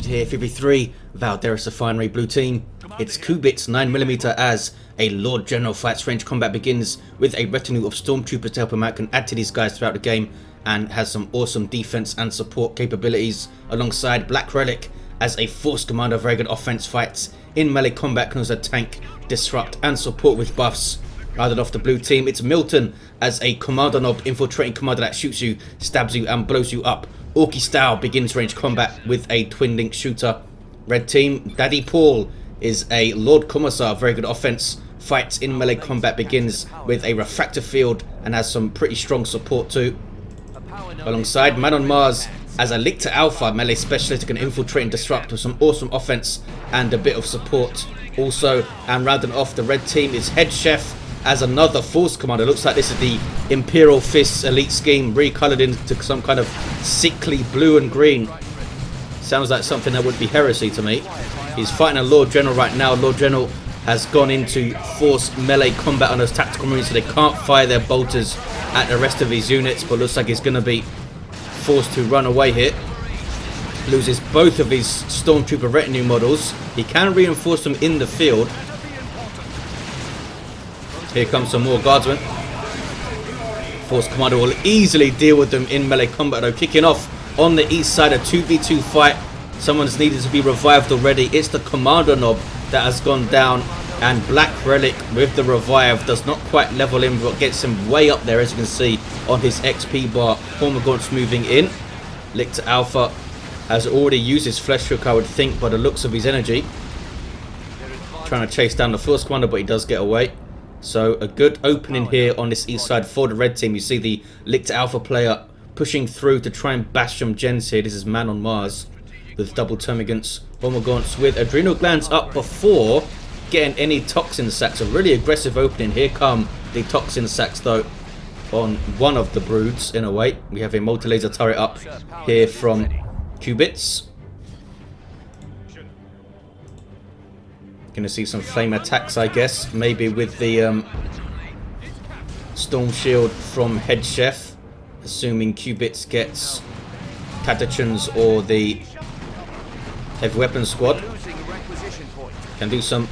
here, 53, Valderus Refinery, blue team. It's Qubits 9mm as a Lord General fights. Range combat begins with a retinue of stormtroopers to help him out. Can add to these guys throughout the game and has some awesome defense and support capabilities. Alongside Black Relic as a force commander, very good offense, fights in melee combat, can also tank, disrupt and support with buffs. Rounded off the blue team, it's Milton as a commander knob, infiltrating commander that shoots you, stabs you and blows you up. Orky style, begins range combat with a twin link shooter. Red team, DaddyPool is a Lord Commissar, very good offense, fights in melee combat, begins with a refractor field and has some pretty strong support too. Alongside manonmars as a Lictor Alpha, melee specialist, can infiltrate and disrupt with some awesome offense and a bit of support also. And rounding off the red team is Head Chef as another force commander. Looks like this is the Imperial Fists elite scheme recolored into some kind of sickly blue and green. Sounds like something that would be heresy to me. He's fighting a Lord General right now. Lord General has gone into force melee combat on those tactical marines, so they can't fire their bolters at the rest of his units, but looks like he's going to be forced to run away here. Loses both of his stormtrooper retinue models. He can reinforce them in the field. Here comes some more guardsmen. Force commander will easily deal with them in melee combat though. Kicking off on the east side, a 2v2 fight. Someone's needed to be revived already. It's the commander knob that has gone down, and Black Relic with the revive does not quite level him, but gets him way up there, as you can see on his XP bar. Kommando moving in. Lictor Alpha has already used his flesh hook, I would think, by the looks of his energy. Trying to chase down the force commander, but he does get away. So a good opening here on this east side for the red team. You see the Lictor Alpha player pushing through to try and bash some gens here. This is manonmars with double termagants. Kommando with adrenal glands up before getting any toxin sacks. A really aggressive opening. Here come the toxin sacks though on one of the broods in a way. We have a multi-laser turret up here from Qubits. Gonna see some flame attacks, I guess, maybe with the storm shield from Head Chef, assuming Qubits gets Catachans or the heavy weapon squad. Can do some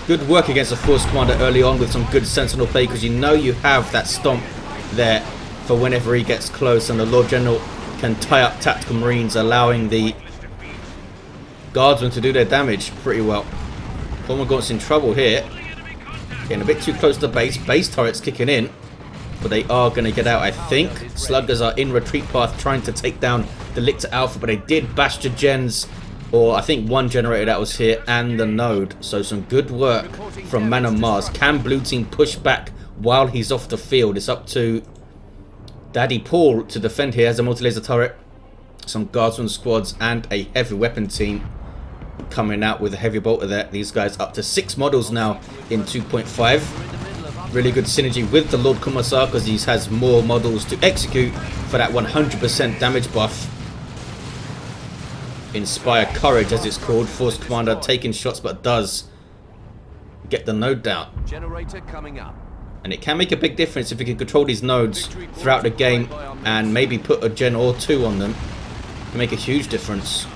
good work against the force commander early on with some good sentinel play, because you know you have that stomp there for whenever he gets close, and the Lord General can tie up tactical marines, allowing the guardsmen to do their damage pretty well. Kommando's in trouble here, getting a bit too close to the base. Base turrets kicking in, but they are going to get out, I think. Sluggers are in retreat path trying to take down the Lictor Alpha, but they did bash the gens, or I think one generator that was here, and the node. So some good work from manonmars. Can blue team push back while he's off the field? It's up to DaddyPool to defend here as a multi-laser turret. Some guardsman squads and a heavy weapon team coming out with a heavy bolter there. These guys up to 6 models now in 2.5. Really good synergy with the Lord Commissar, because he has more models to execute for that 100% damage buff. Inspire Courage, as it's called. Force commander taking shots, but does get the node down. Generator coming up. And it can make a big difference if you can control these nodes throughout the game and maybe put a gen or two on them. It can make a huge difference.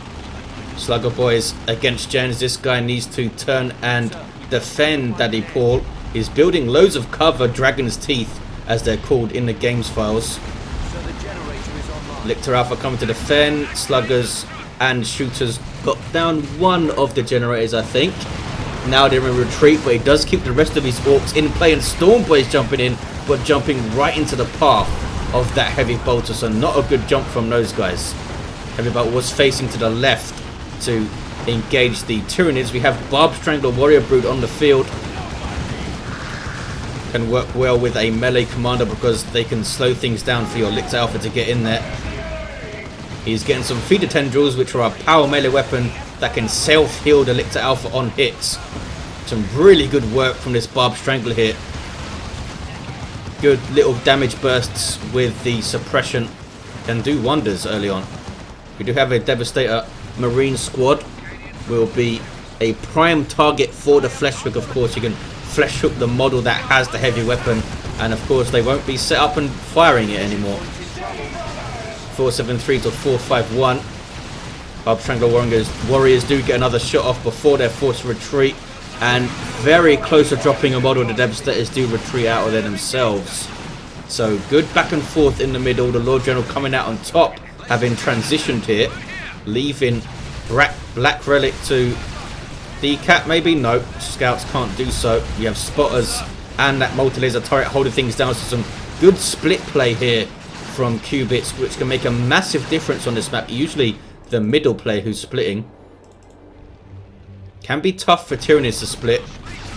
Slugger boys against gens. This guy needs to turn and defend. DaddyPool is building loads of cover. Dragon's Teeth, as they're called in the games files. Lictor Alpha coming to defend. Sluggers and shooters got down one of the generators, I think. Now they're in retreat, but he does keep the rest of his orcs in play, and Storm Boy's jumping in, but jumping right into the path of that heavy bolter. So not a good jump from those guys. Heavy bolt was facing to the left to engage the Tyranids. We have Barb Strangler Warrior Brood on the field. Can work well with a melee commander, because they can slow things down for your Lictor Alpha to get in there. He's getting some feeder tendrils, which are a power melee weapon that can self-heal the Lictor Alpha on hits. Some really good work from this Barb Strangler here. Good little damage bursts with the suppression. Can do wonders early on. We do have a Devastator Marine squad. Will be a prime target for the flesh hook. Of course, you can flesh hook the model that has the heavy weapon, and of course they won't be set up and firing it anymore. 473 to 451. Barb Strangler Warriors do get another shot off before they're forced to retreat, and very close to dropping a model. The Devastators do retreat out of there themselves. So good back and forth in the middle. The Lord General coming out on top, having transitioned here, leaving Black Relic to decap maybe? No, Scouts can't do so. You have Spotters and that multi-laser turret holding things down. So some good split play here from Qubits, which can make a massive difference on this map. Usually the middle player who's splitting. Can be tough for Tyranids to split,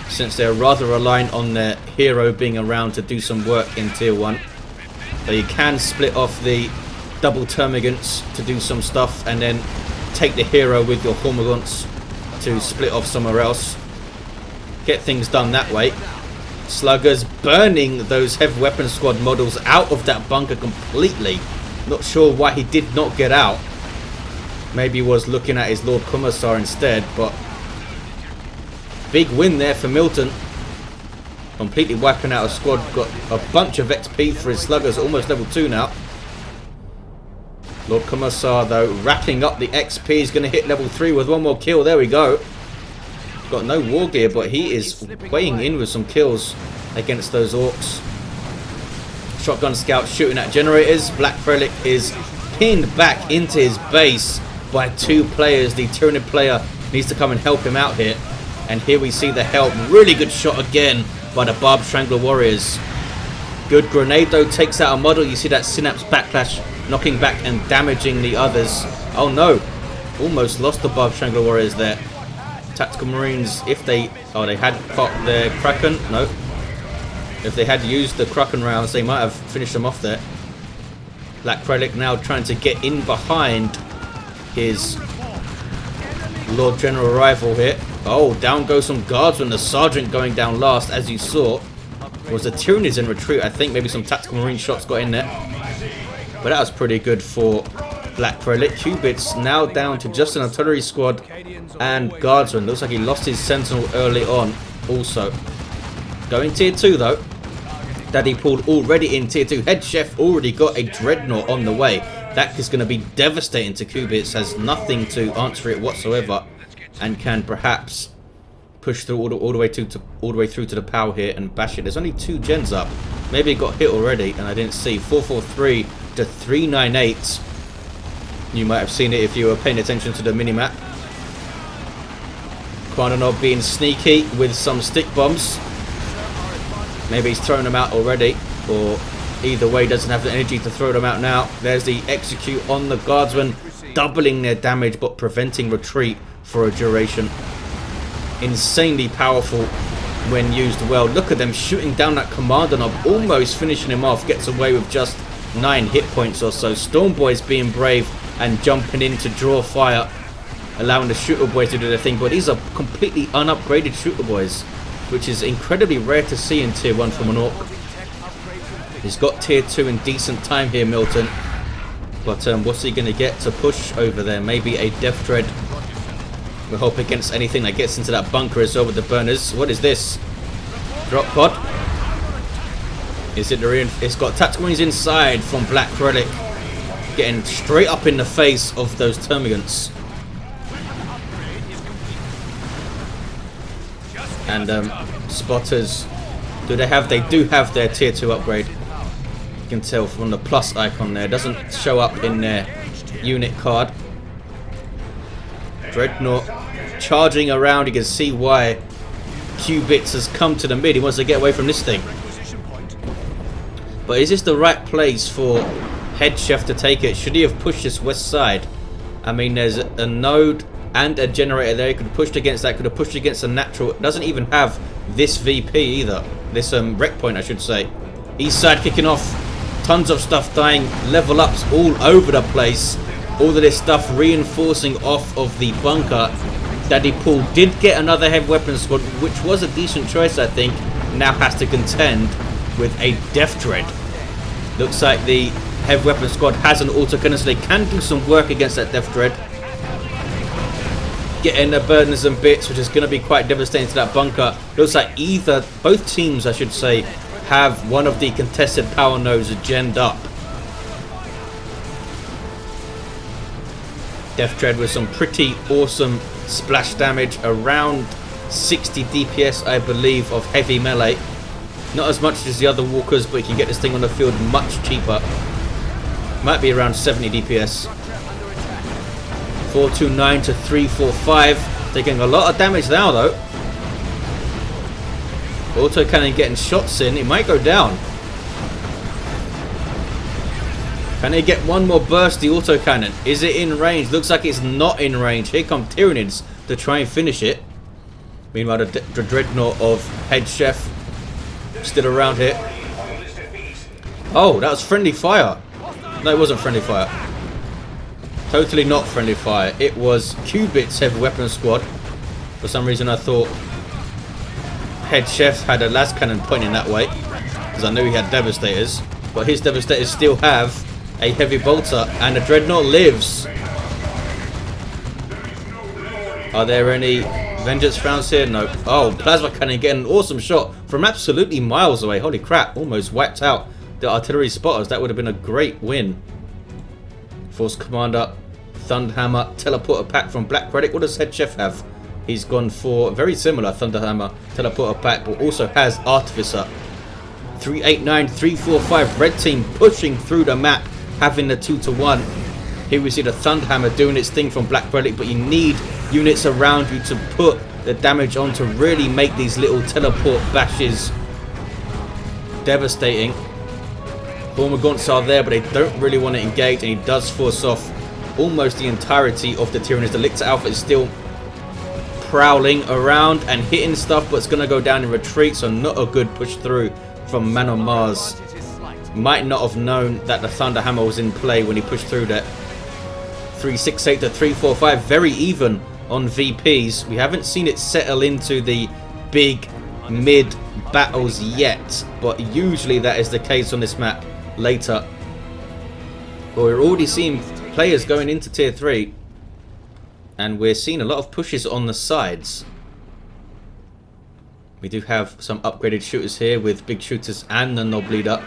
since they're rather reliant on their hero being around to do some work in tier 1. So you can split off the double termagants to do some stuff, and then take the hero with your hormagaunts to split off somewhere else. Get things done that way. Sluggers burning those heavy weapon squad models out of that bunker completely. Not sure why he did not get out. Maybe he was looking at his Lord Commissar instead, but big win there for Milton. Completely wiping out a squad. Got a bunch of XP for his sluggers, almost level 2 now. Lord Commissar though racking up the XP. He's going to hit level 3 with one more kill. There we go. Got no war gear, but he is weighing in with some kills against those orcs. Shotgun scout shooting at generators. Black Relic is pinned back into his base by 2 players. The Tyranid player needs to come and help him out here. And here we see the help. Really good shot again by the Barb Strangler Warriors. Good grenade though, takes out a model. You see that synapse backlash knocking back and damaging the others. Oh no, almost lost the Barb Strangler Warriors there. Tactical Marines, if they... oh, they had popped their Kraken. No. If they had used the Kraken rounds, they might have finished them off there. Black Relic now trying to get in behind his Lord General rival here. Oh, down goes some guardsmen. The Sergeant going down last, as you saw. Was the Tyranids in retreat, I think. Maybe some Tactical Marine shots got in there. But that was pretty good for Black Relic. Qubits now down to just an artillery squad and guardsman. Looks like he lost his sentinel early on also. Going tier 2 though. DaddyPool already in tier 2. Head Chef already got a dreadnought on the way. That is going to be devastating to Qubits. Has nothing to answer it whatsoever, and can perhaps push through all the way through to the POW here and bash it. There's only 2 gens up. Maybe it got hit already and I didn't see. 443 to 398. You might have seen it if you were paying attention to the minimap. Kommando being sneaky with some stick bombs. Maybe he's thrown them out already, or either way doesn't have the energy to throw them out now. There's the execute on the guardsmen, doubling their damage but preventing retreat for a duration. Insanely powerful when used well. Look at them shooting down that Commando knob, almost finishing him off. Gets away with just 9 hit points or so. Storm Boys being brave and jumping in to draw fire, allowing the Shooter Boys to do their thing. But these are completely unupgraded Shooter Boys, which is incredibly rare to see in tier 1 from an Orc. He's got tier 2 in decent time here, Milton. But what's he going to get to push over there? Maybe a Death Dread. We'll hope against anything that gets into that bunker as well with the burners. What is this? Drop pod? Is it the it's got tactical marines inside from Black Relic, getting straight up in the face of those termagants. And spotters, they do have their tier 2 upgrade. You can tell from the plus icon there. It doesn't show up in their unit card. Dreadnought charging around. You can see why Qubits has come to the mid. He wants to get away from this thing. But is this the right place for Head Chef to take it? Should he have pushed this west side? I mean, there's a node and a generator there. He could have pushed against that. Could have pushed against a natural. It doesn't even have this VP either. This rec point, I should say. East side kicking off. Tons of stuff dying. Level ups all over the place. All of this stuff reinforcing off of the bunker. DaddyPool did get another heavy weapons squad, which was a decent choice, I think. Now has to contend with a Death Dread. Looks like the heavy weapons squad has an autocannon, so they can do some work against that Death Dread. Getting the burners and bits, which is going to be quite devastating to that bunker. Looks like both teams, I should say, have one of the contested power nodes agened up. Death Tread with some pretty awesome splash damage, around 60 DPS I believe of heavy melee. Not as much as the other walkers, but you can get this thing on the field much cheaper. Might be around 70 DPS. 429 to 345. Taking a lot of damage now though. Autocannon getting shots in. It might go down. Can they get one more burst, the autocannon? Is it in range? Looks like it's not in range. Here come Tyranids to try and finish it. Meanwhile, the dreadnought of Head Chef still around here. Oh, that was friendly fire. No, it wasn't friendly fire. Totally not friendly fire. It was Qubits heavy weapon squad. For some reason, I thought Head Chef had a las cannon pointing that way, because I knew he had devastators. But his devastators still have a heavy bolter, and the dreadnought lives. Are there any vengeance rounds here? No. Oh, plasma cannon getting an awesome shot from absolutely miles away. Holy crap, almost wiped out the artillery spotters. That would have been a great win. Force Commander, Thunderhammer, Teleporter Pack from Black Relic. What does Head Chef have? He's gone for very similar Thunderhammer, Teleporter Pack, but also has Artificer. 389, 345, red team pushing through the map, having the 2-to-1. Here we see the Thunderhammer doing its thing from Black Relic, but you need units around you to put the damage on to really make these little teleport bashes devastating. Hormagaunts are there, but they don't really want to engage, and he does force off almost the entirety of the Tyranids. The Lictor Alpha is still prowling around and hitting stuff, but it's going to go down in retreat, so not a good push through from manonmars. Might not have known that the Thunderhammer was in play when he pushed through that. 368 to 345, very even on VPs. We haven't seen it settle into the big mid battles yet, but usually that is the case on this map later. But we're already seeing players going into tier 3, and we're seeing a lot of pushes on the sides. We do have some upgraded shooters here with big shooters and the Knob Leader.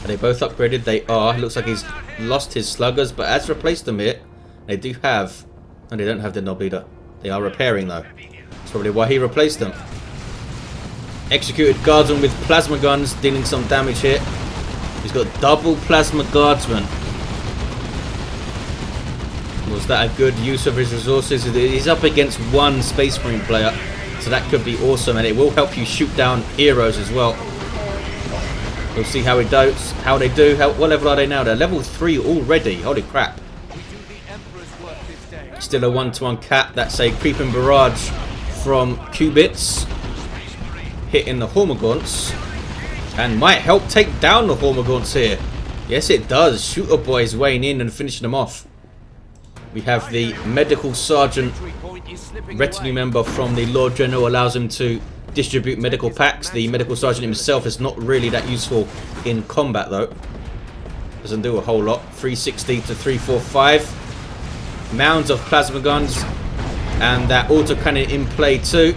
Are they both upgraded? They are. It looks like he's lost his sluggers, but has replaced them here. They do have... and they don't have the Knob Leader. They are repairing though. That's probably why he replaced them. Executed Guardsman with plasma guns, dealing some damage here. He's got double plasma guardsmen. Was that a good use of his resources? He's up against one Space Marine player, so that could be awesome, and it will help you shoot down heroes as well. We'll see how it does. How they do. What level are they now? They're level 3 already. Holy crap! Still a 1-to-1 cap. That's a creeping barrage from Qubits, hitting the Hormagaunts, and might help take down the Hormagaunts here. Yes, it does. Shooter boys weighing in and finishing them off. We have the medical sergeant retinue member from the Lord General, allows him to distribute medical packs. The medical sergeant himself is not really that useful in combat though. Doesn't do a whole lot. 360 to 345. Mounds of plasma guns, and that autocannon in play too.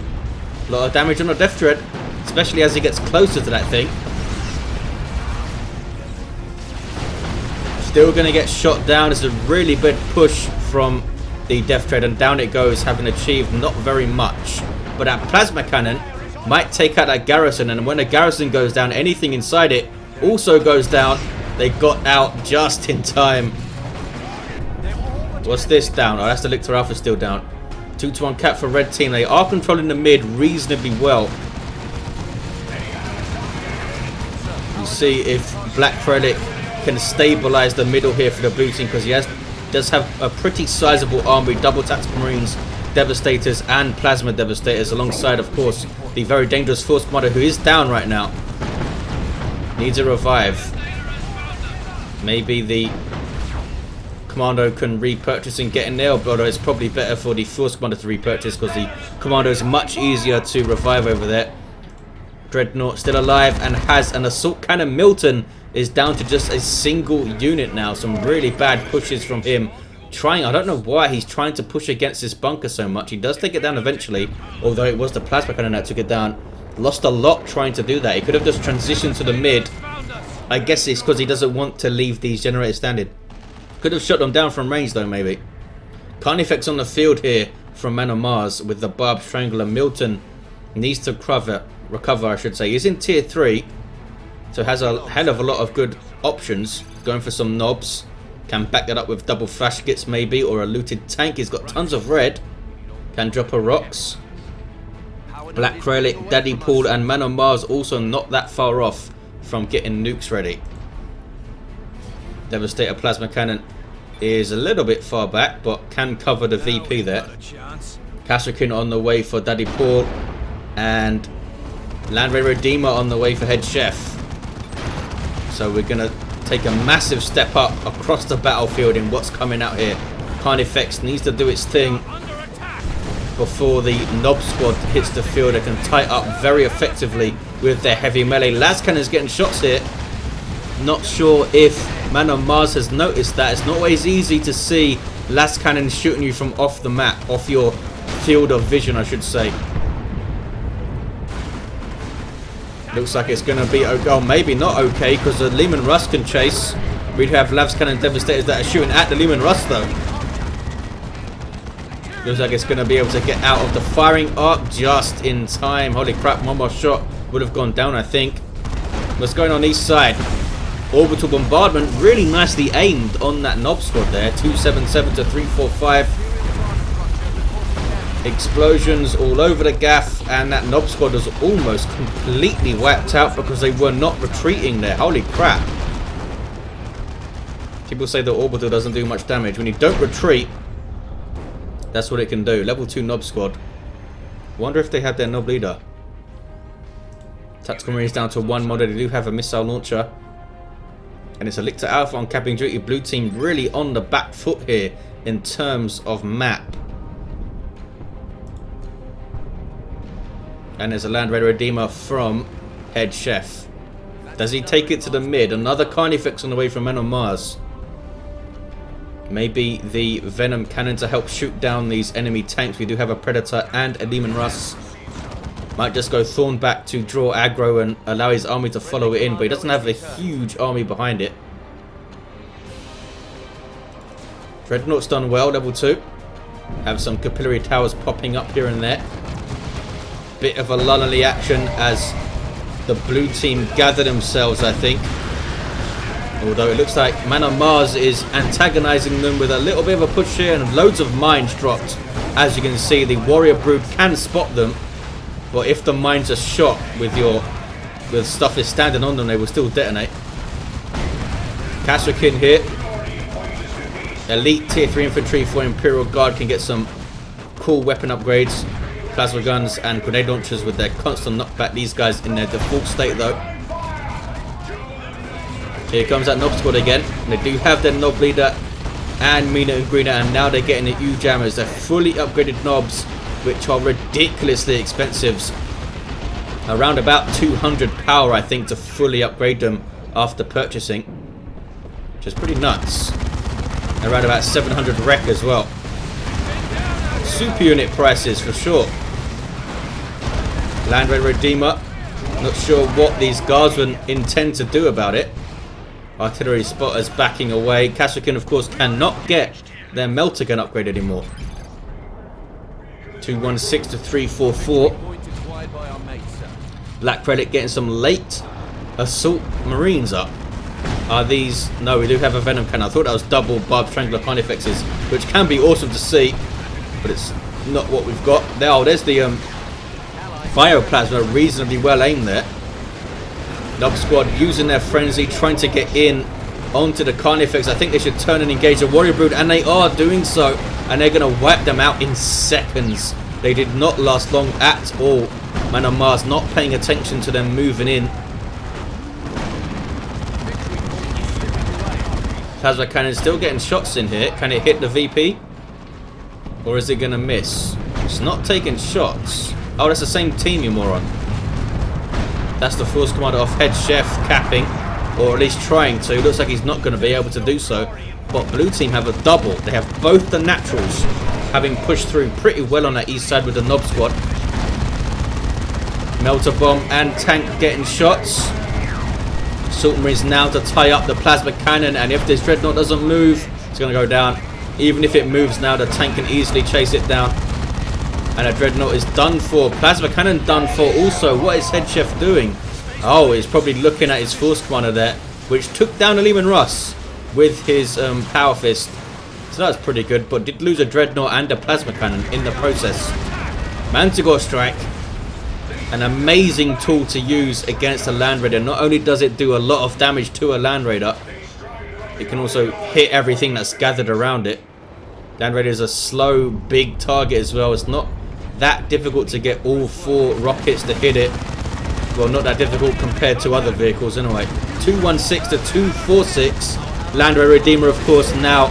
A lot of damage on the Death Tread, especially as he gets closer to that thing. Still going to get shot down. It's a really big push from the Death Tread, and down it goes, having achieved not very much. But that plasma cannon might take out that garrison, and when the garrison goes down, anything inside it also goes down. They got out just in time. What's this down? Oh, that's the Lictor Alpha still down. 2-to-1 cap for red team. They are controlling the mid reasonably well. You see if Black Relic can stabilize the middle here for the blue team, because he does have a pretty sizable army. Double tactical marines, devastators, and plasma devastators, alongside of course the very dangerous Force Commander, who is down right now. Needs a revive. Maybe the Commando can repurchase and get in there, although it's probably better for the Force Commander to repurchase, because the Commando is much easier to revive over there. Dreadnought still alive and has an assault cannon. Milton is down to just a single unit now. Some really bad pushes from him. I don't know why he's trying to push against this bunker so much. He does take it down eventually, although it was the plasma cannon that took it down. Lost a lot trying to do that. He could have just transitioned to the mid. I guess it's because he doesn't want to leave these generators standing. Could have shot them down from range though, maybe. Carnifex on the field here from manonmars with the Barb Strangler. Milton needs to recover, I should say. He's in tier 3, so has a hell of a lot of good options. Going for some knobs. Can back that up with double flash kits maybe, or a looted tank. He's got tons of red. Can drop a rocks. Black Relic, DaddyPool and manonmars also not that far off from getting nukes ready. Devastator Plasma Cannon is a little bit far back, but can cover the VP there. Kasrikin on the way for DaddyPool, and Landray Redeemer on the way for Head Chef. So we're going to take a massive step up across the battlefield in what's coming out here. Carnifex needs to do its thing before the Knob Squad hits the field. They can tie up very effectively with their heavy melee. Lascannon's getting shots here. Not sure if manonmars has noticed that. It's not always easy to see Lascannon shooting you from off the map, off your field of vision, I should say. Looks like it's going to be okay. Oh, maybe not okay, because the Lehman Russ can chase. We'd have Lascannon Devastators that are shooting at the Lehman Russ, though. Looks like it's going to be able to get out of the firing arc just in time. Holy crap, one more shot would have gone down, I think. What's going on east side? Orbital bombardment, really nicely aimed on that Knob Squad there. 277 to 345. Explosions all over the gaff, and that Knob Squad was almost completely wiped out because they were not retreating there. Holy crap. People say the Orbital doesn't do much damage. When you don't retreat, that's what it can do. Level 2 Knob Squad. Wonder if they had their Knob Leader. Tactical Marines down to 1 model. They do have a missile launcher. And it's a Lictor Alpha on capping duty. Blue team really on the back foot here in terms of map. And there's a Land Raider Redeemer from Head Chef. Does he take it to the mid? Another Carnifex on the way from manonmars. Maybe the Venom Cannon to help shoot down these enemy tanks. We do have a Predator and a Lehman Russ. Might just go Thorn back to draw aggro and allow his army to follow it in, but he doesn't have a huge army behind it. Dreadnought's done well, level 2. Have some capillary towers popping up here and there. Bit of a lull in the action as the blue team gather themselves, I think. Although it looks like manonmars is antagonizing them with a little bit of a push here, and loads of mines dropped. As you can see, the Warrior Brood can spot them. But if the mines are shot with stuff is standing on them, they will still detonate. Kasrikin here. Elite tier 3 infantry for Imperial Guard can get some cool weapon upgrades. Plasma guns and grenade launchers with their constant knockback. These guys in their default state though. Here comes that Knob Squad again. They do have their Knob Leader and Mina and Greener, and now they're getting the U-Jammers. They're fully upgraded knobs, which are ridiculously expensive. Around about 200 power, I think, to fully upgrade them after purchasing, which is pretty nuts. Around about 700 rec as well. Super unit prices for sure. Land Raider Redeemer. Not sure what these guardsmen intend to do about it. Artillery spotters backing away. Kasrikin, of course, cannot get their melter gun upgrade anymore. 216 to 344. Black Relic getting some late assault marines up. Are these... No, we do have a Venom Cannon. I thought that was double Barb Strangler Carnifexes, which can be awesome to see, but it's not what we've got. Oh, there's the Bioplasma, reasonably well aimed there. Knob Squad using their frenzy, trying to get in onto the Carnifex. I think they should turn and engage the Warrior Brood, and they are doing so. And they're going to wipe them out in seconds. They did not last long at all. manonmars not paying attention to them moving in. Plasma Cannon still getting shots in here. Can it hit the VP? Or is it going to miss? It's not taking shots. Oh, that's the same team, you moron. That's the Force Commander off Head Chef capping. Or at least trying to. Looks like he's not going to be able to do so. But blue team have a double. They have both the naturals, having pushed through pretty well on that east side with the Knob Squad. Melter Bomb and Tank getting shots. Assault Marines now to tie up the Plasma Cannon, and if this Dreadnought doesn't move, it's going to go down. Even if it moves now, the tank can easily chase it down. And a dreadnought is done for. Plasma cannon done for also. What is Head Chef doing? Oh, he's probably looking at his force commander there, which took down a Lehman Russ with his power fist. So that's pretty good, but did lose a dreadnought and a plasma cannon in the process. Manticore Strike, an amazing tool to use against a Land Raider. Not only does it do a lot of damage to a Land Raider, it can also hit everything that's gathered around it. Land Raider is a slow, big target as well. It's not that difficult to get all 4 rockets to hit it. Well, not that difficult compared to other vehicles anyway. 216 to 246. Land Raider Redeemer, of course, now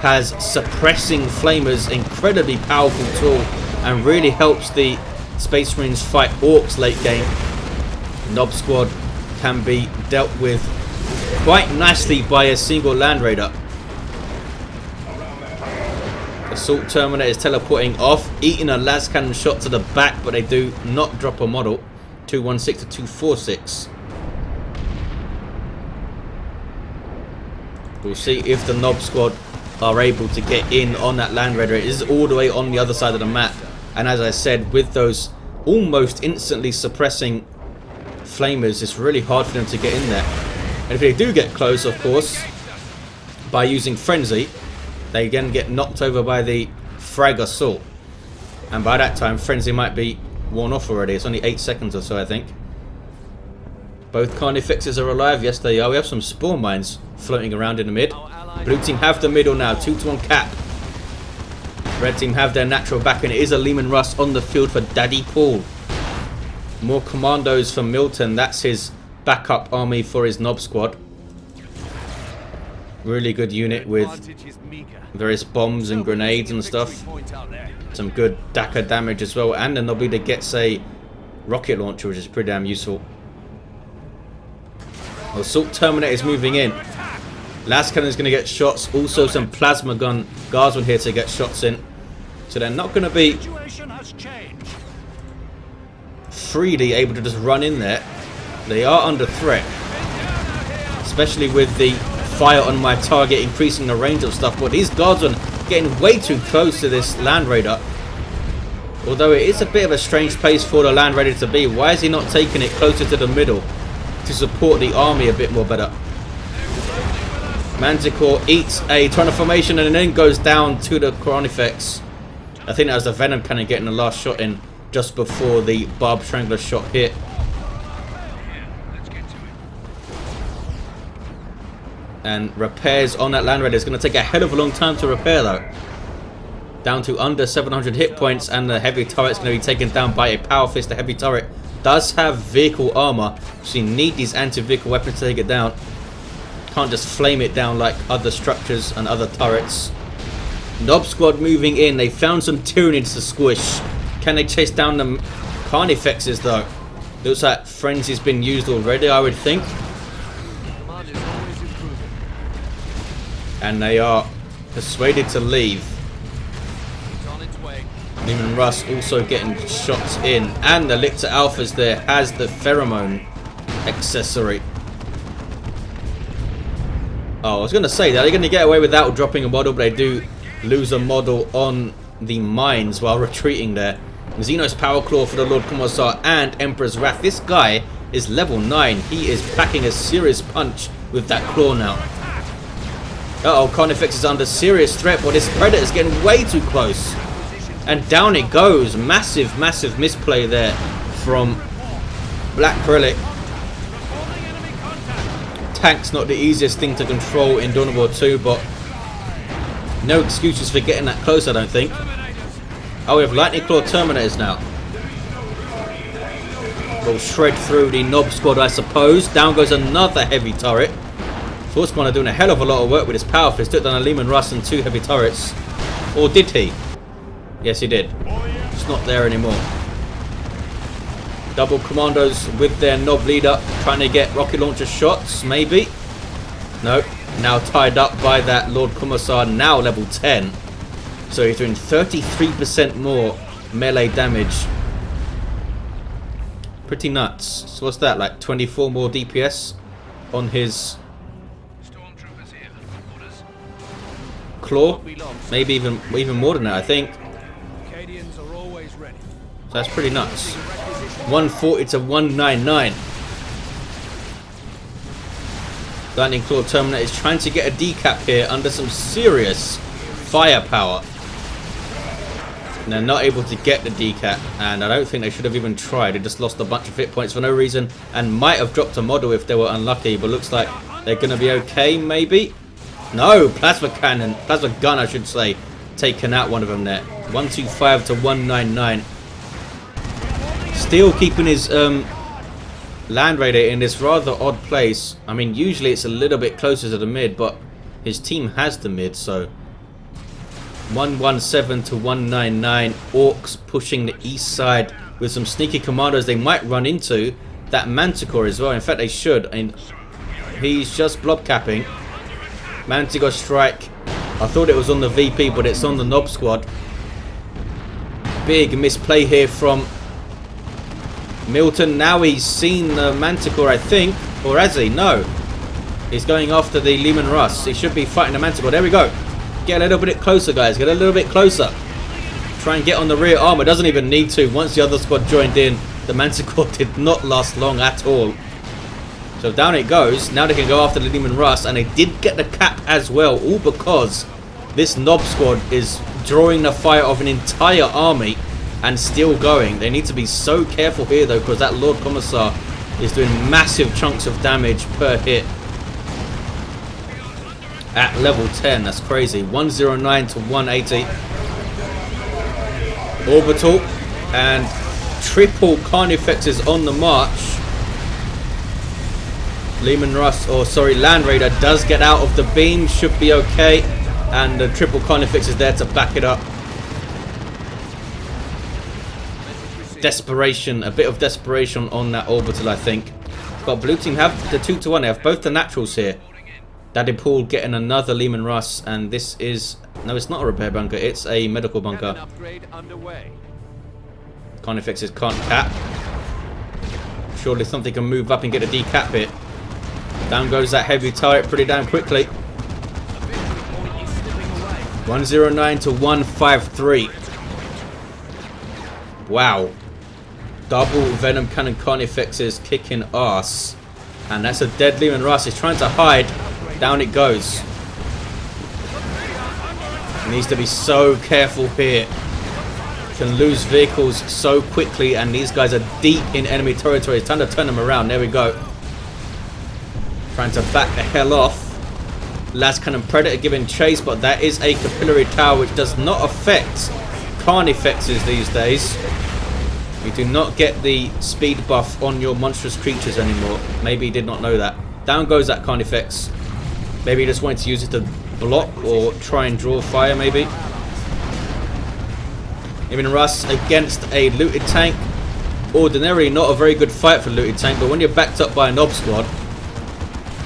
has suppressing flamers, incredibly powerful tool, and really helps the Space Marines fight Orks late game. Nob Squad can be dealt with quite nicely by a single Land Raider. Assault Terminator is teleporting off, eating a las cannon shot to the back, but they do not drop a model. 216 to 246. We'll see if the Nob Squad are able to get in on that Land Raider. It is all the way on the other side of the map, and as I said, with those almost instantly suppressing flamers, it's really hard for them to get in there. And if they do get close, of course, by using Frenzy, they again get knocked over by the Frag Assault. And by that time, Frenzy might be worn off already. It's only 8 seconds or so, I think. Both carnifexes are alive. Yes, they are. We have some spawn mines floating around in the mid. Blue team have the middle now. 2-to-1 cap. Red team have their natural back, and it is a Lehman Russ on the field for DaddyPool. More commandos for Milton. That's his backup army for his Nob Squad. Really good unit with various bombs and grenades and stuff. Some good Dakar damage as well, and a Nob Leader gets a rocket launcher, which is pretty damn useful. Assault Terminator is moving in. Last cannon is going to get shots. Also some plasma gun guardsmen here to get shots in. So they're not going to be freely able to just run in there. They are under threat, especially with the fire on my target increasing the range of stuff. But these guardsmen getting way too close to this Land Raider. Although it is a bit of a strange place for the Land Raider to be. Why is he not taking it closer to the middle to support the army a bit more better? Manticore eats a transformation and then goes down to the carnifex. I think that was the Venom Cannon getting the last shot in just before the Barb Strangler shot hit. And repairs on that Land Raider is going to take a hell of a long time to repair though. Down to under 700 hit points, and the heavy turret is going to be taken down by a power fist. The heavy turret does have vehicle armor, so you need these anti-vehicle weapons to take it down. Can't just flame it down like other structures and other turrets. Nob Squad moving in. They found some Tyranids to squish. Can they chase down the carnifexes though? Looks like Frenzy's been used already, I would think. And they are persuaded to leave. Lehman Russ also getting shots in. And the Lictor Alphas there has the pheromone accessory. Oh, I was going to say, are they going to get away without dropping a model? But they do lose a model on the mines while retreating there. Xenos Power Claw for the Lord Commissar and Emperor's Wrath. This guy is level 9. He is packing a serious punch with that claw now. Uh-oh, Carnifex is under serious threat, but this Predator is getting way too close. And down it goes. Massive, massive misplay there from Black Relic. Tank's not the easiest thing to control in Dawn of War 2, but no excuses for getting that close, I don't think. Oh, we have Lightning Claw Terminators now. We'll shred through the Nob Squad, I suppose. Down goes another heavy turret. Force Commander doing a hell of a lot of work with his power fist. Took down a Lehman Russ and 2 heavy turrets. Or did he? Yes, he did. It's not there anymore. Double commandos with their Nob Leader trying to get rocket launcher shots, maybe. No, now tied up by that Lord Commissar, now level 10. So he's doing 33% more melee damage. Pretty nuts. So what's that, like 24 more DPS on his claw, maybe even more than that, I think. So that's pretty nuts. 140 to 199. Lightning Claw Terminator is trying to get a decap here under some serious firepower. And they're not able to get the decap, and I don't think they should have even tried. They just lost a bunch of hit points for no reason and might have dropped a model if they were unlucky, but looks like they're going to be okay, maybe? No, plasma gun, I should say, taken out one of them there. 125 to 199. Still keeping his Land Raider in this rather odd place. I mean, usually it's a little bit closer to the mid, but his team has the mid, so 117 to 199. Orks pushing the east side with some sneaky commandos they might run into. That Manticore as well. In fact, they should. And he's just blob capping. Manticore strike. I thought it was on the VP, but it's on the Nob squad. Big misplay here from Milton. Now he's seen the Manticore, I think. Or has he? No. He's going after the Lehman Russ. He should be fighting the Manticore. There we go. Get a little bit closer, guys. Get a little bit closer. Try and get on the rear armor. Doesn't even need to. Once the other squad joined in, the Manticore did not last long at all. So down it goes. Now they can go after the Lehman Russ. And they did get the cap as well. All because this Nob squad is drawing the fire of an entire army and still going. They need to be so careful here though, because that Lord Commissar is doing massive chunks of damage per hit at level 10. That's crazy. 109 to 180. Orbital and triple carnifexes on the march. Lehman Russ, or sorry, Land Raider does get out of the beam, should be okay, and the triple carnifex is there to back it up. Desperation, a bit of desperation on that orbital, I think. But blue team have the 2-to-1. They have both the naturals here. DaddyPool getting another Lehman Russ, and this is, no, it's not a repair bunker, it's a medical bunker. Carnifexes can't cap. Surely something can move up and get a decap hit. Down goes that heavy turret pretty damn quickly. 109 to 153. Wow. Double Venom Cannon Carnifexes kicking ass. And that's a dead Lehman Russ. He's trying to hide. Down it goes. Needs to be so careful here. Can lose vehicles so quickly, and these guys are deep in enemy territory. It's time to turn them around. There we go. Trying to back the hell off. Last Cannon Predator giving chase, but that is a capillary tower which does not affect carnifexes these days. You do not get the speed buff on your monstrous creatures anymore. Maybe he did not know that. Down goes that carnifex. Maybe he just wanted to use it to block or try and draw fire, maybe. Even Russ against a looted tank. Ordinarily not a very good fight for looted tank, but when you're backed up by a Nob squad,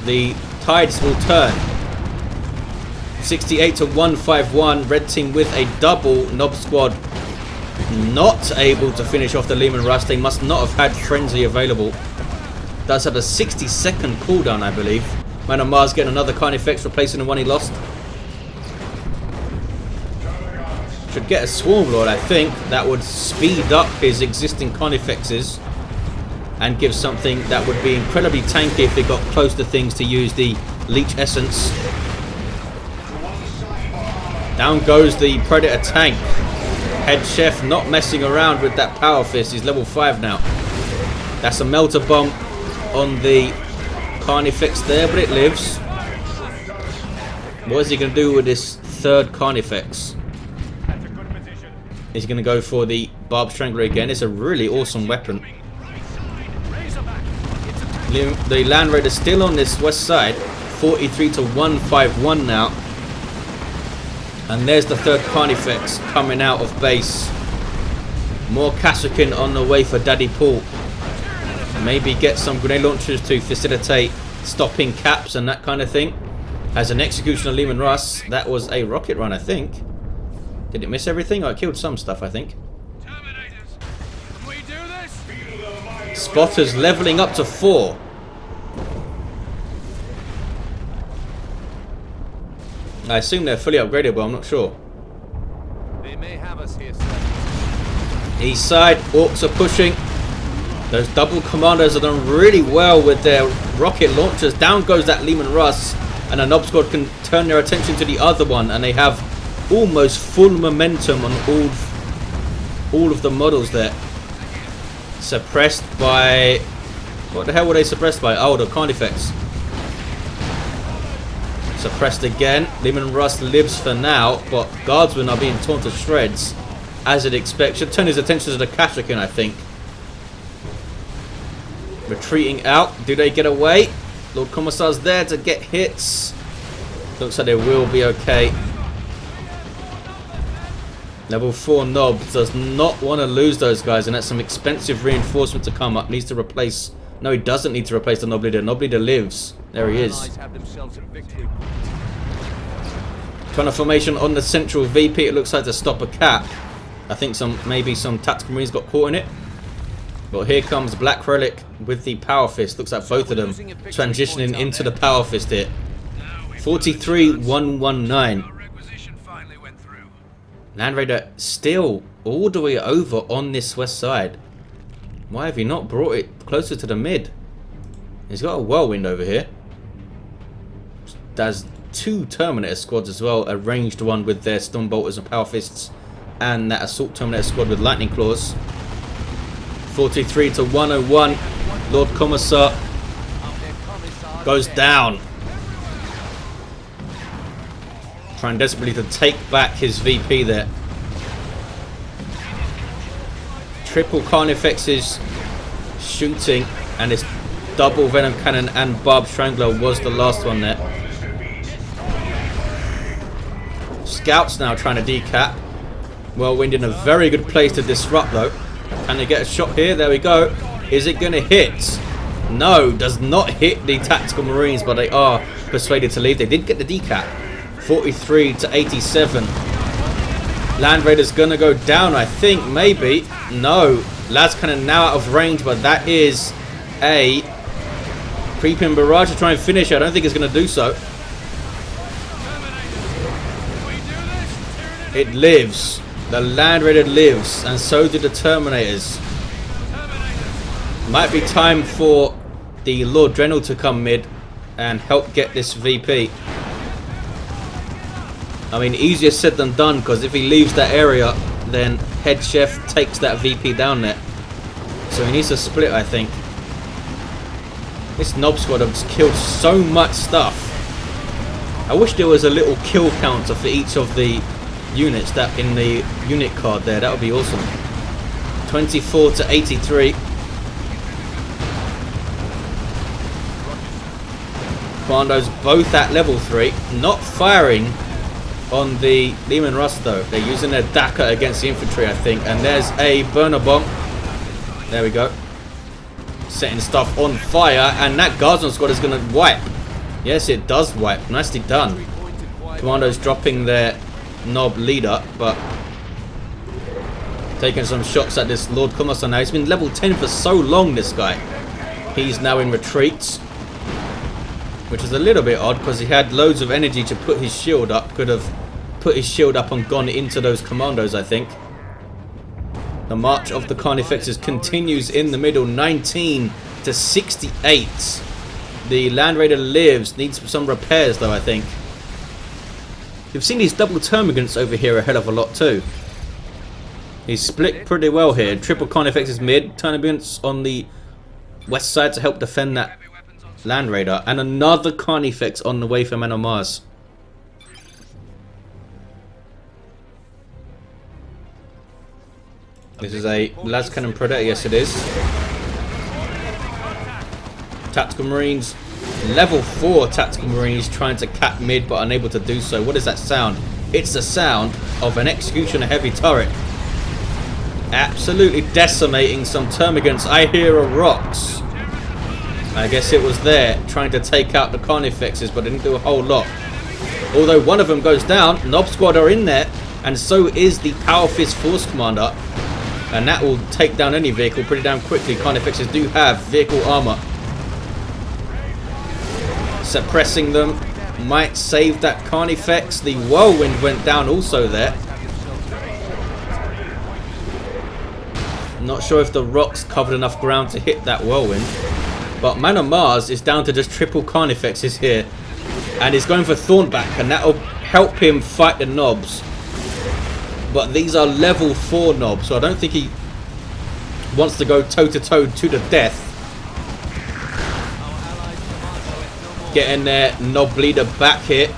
the tides will turn. 68 to 151. Red team with a double. Nob squad not able to finish off the Lehman Russ. They must not have had Frenzy available. Does have a 60-second cooldown, I believe. manonmars getting another Carnifex, replacing the one he lost. Should get a Swarm Lord, I think. That would speed up his existing Carnifexes and give something that would be incredibly tanky if they got close to things to use the Leech Essence. Down goes the Predator tank. Head Chef not messing around with that Power Fist. He's level 5 now. That's a Melter Bomb on the Carnifex there, but it lives. What is he going to do with this third Carnifex? He's going to go for the Barb Strangler again. It's a really awesome weapon. The Land Raider still on this west side. 43 to 151 now. And there's the third Carnifex coming out of base. More Kasrkin on the way for DaddyPool. Maybe get some grenade launchers to facilitate stopping caps and that kind of thing. As an execution of Lehman Russ. That was a rocket run, I think. Did it miss everything? Oh, it killed some stuff, I think. Spotters leveling up to 4. I assume they're fully upgraded, but I'm not sure. They may have us here, sir. East side, Orks are pushing. Those double commandos have done really well with their rocket launchers. Down goes that Leman Russ, and a Nob squad can turn their attention to the other one, and they have almost full momentum on all of the models there. Suppressed by... what the hell were they suppressed by? Oh, the carnifexes. Suppressed again. Leman Russ lives for now, but guardsmen are being torn to shreds, as it expects. Should turn his attention to the Kashyyykin, I think. Retreating out. Do they get away? Lord Commissar's there to get hits. Looks like they will be okay. Level 4 Nob does not want to lose those guys, and that's some expensive reinforcement to come up. Needs to replace... no, he doesn't need to replace the Nob Leader. Nob Leader lives. There he is. Trying to formation on the central VP. It looks like to stop a cap. I think maybe some tactical marines got caught in it. But here comes Black Relic with the Power Fist. Looks like both of them transitioning into the Power Fist here. 43,119. Land Raider still all the way over on this west side. Why have you not brought it closer to the mid? He's got a whirlwind over here. There's 2 Terminator squads as well. A ranged one with their Stormbolters and Power Fists, and that Assault Terminator squad with Lightning Claws. 43 to 101. Lord Commissar goes down. Trying desperately to take back his VP there. Triple carnifexes shooting, and this double venom cannon and barb strangler was the last one there. Scouts now trying to decap. Whirlwind in a very good place to disrupt though. Can they get a shot here? There we go. Is it going to hit? No, does not hit the tactical marines, but they are persuaded to leave. They did get the decap. 43 to 87. Land Raider's going to go down, I think. Maybe. No. Las Cannon now out of range, but that is a creeping barrage to try and finish. I don't think it's going to do so. It lives. The Land Raider lives, and so do the Terminators. Might be time for the Lord Drenel to come mid and help get this VP. I mean, easier said than done, because if he leaves that area, then Head Chef takes that VP down there. So he needs to split, I think. This Nob squad has killed so much stuff. I wish there was a little kill counter for each of the units that in the unit card there. That would be awesome. 24 to 83. Commandos both at level 3, not firing on the Leman Russ though. They're using their Daka against the infantry, I think. And there's a burner bomb. There we go. Setting stuff on fire, and that Guardsman squad is going to wipe. Yes, it does wipe. Nicely done. Commandos dropping their Nob Leader, but taking some shots at this Lord Commissar now. He's been level 10 for so long, this guy. He's now in retreat, which is a little bit odd because he had loads of energy to put his shield up. Could have put his shield up and gone into those commandos, I think. The march of the carnifexes continues in the middle. 19 to 68. The Land Raider lives. Needs some repairs though, I think. You've seen these double termagants over here a hell of a lot too. He's split pretty well here. Triple carnifexes mid. Termagants on the west side to help defend that Land Raider, and another Carnifex on the way for manonmars. This is a las cannon predator. Yes, it is. Tactical Marines, level 4 Tactical Marines trying to cap mid but unable to do so. What is that sound? It's the sound of an Executioner heavy turret. Absolutely decimating some termagants. I hear a rocks. I guess it was there trying to take out the carnifexes, but it didn't do a whole lot. Although one of them goes down, Nob squad are in there, and so is the Power Fist Force Commander. And that will take down any vehicle pretty damn quickly. Carnifexes do have vehicle armor. Suppressing them. might save that carnifex. The whirlwind went down also there. Not sure if the rocks covered enough ground to hit that whirlwind. But manonmars is down to just triple carnifexes here. And he's going for Thornback, and that'll help him fight the knobs. But these are level 4 knobs, so I don't think he wants to go toe-to-toe to the death. Getting their knob leader back here.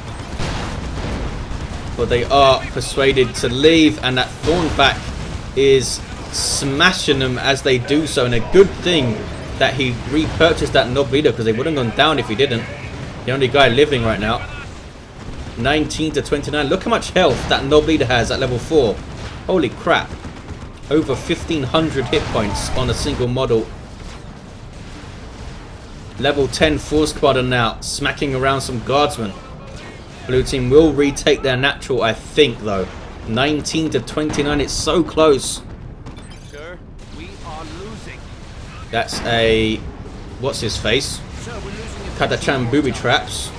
But they are persuaded to leave, and that Thornback is smashing them as they do so. And a good thing that he repurchased that knob leader, because they wouldn't have gone down if he didn't. The only guy living right now. 19 to 29. Look how much health that knob leader has at level 4. Holy crap. Over 1,500 hit points on a single model. Level 10 Force Squadron now, smacking around some guardsmen. Blue team will retake their natural, I think, though. 19 to 29. It's so close. Sir, we are losing. That's a... what's his face? Sir, we're losing. Katachan booby traps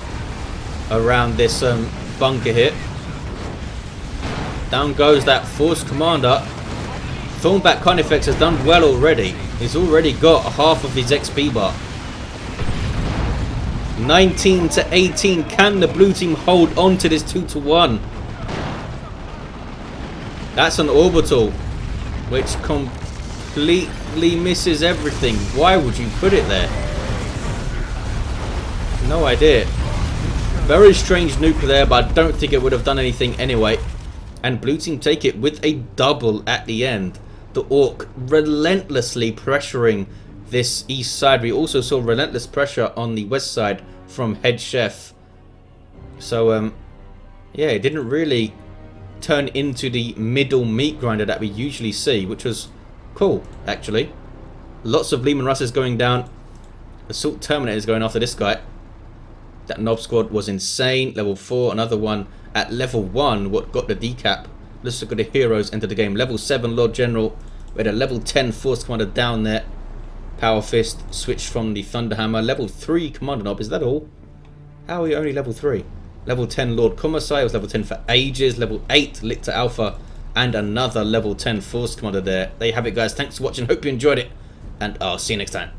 around this bunker here. Down goes that Force Commander. Thornback Carnifex has done well already. He's already got half of his XP bar. 19 to 18. Can the blue team hold on to this 2-1? That's an orbital, which completely misses everything. Why would you put it there? No idea. Very strange nuke there, but I don't think it would have done anything anyway. And blue team take it with a double at the end. The Ork relentlessly pressuring this east side. We also saw relentless pressure on the west side from Head Chef. So, yeah, it didn't really turn into the middle meat grinder that we usually see, which was cool, actually. Lots of Lehman Russes going down. Assault Terminator is going after this guy. That Knob Squad was insane. Level 4, another one at level 1, what got the decap. Let's look at the heroes enter the game. Level 7 Lord General. We had a level 10 Force Commander down there. Power Fist switched from the Thunderhammer. Level 3 Commander Knob. Is that all? How are we only level 3? Level 10 Lord Commissar. It was level 10 for ages. Level 8 Lictor Alpha. And another level 10 Force Commander there. There you have it, guys. Thanks for watching. Hope you enjoyed it. And I'll see you next time.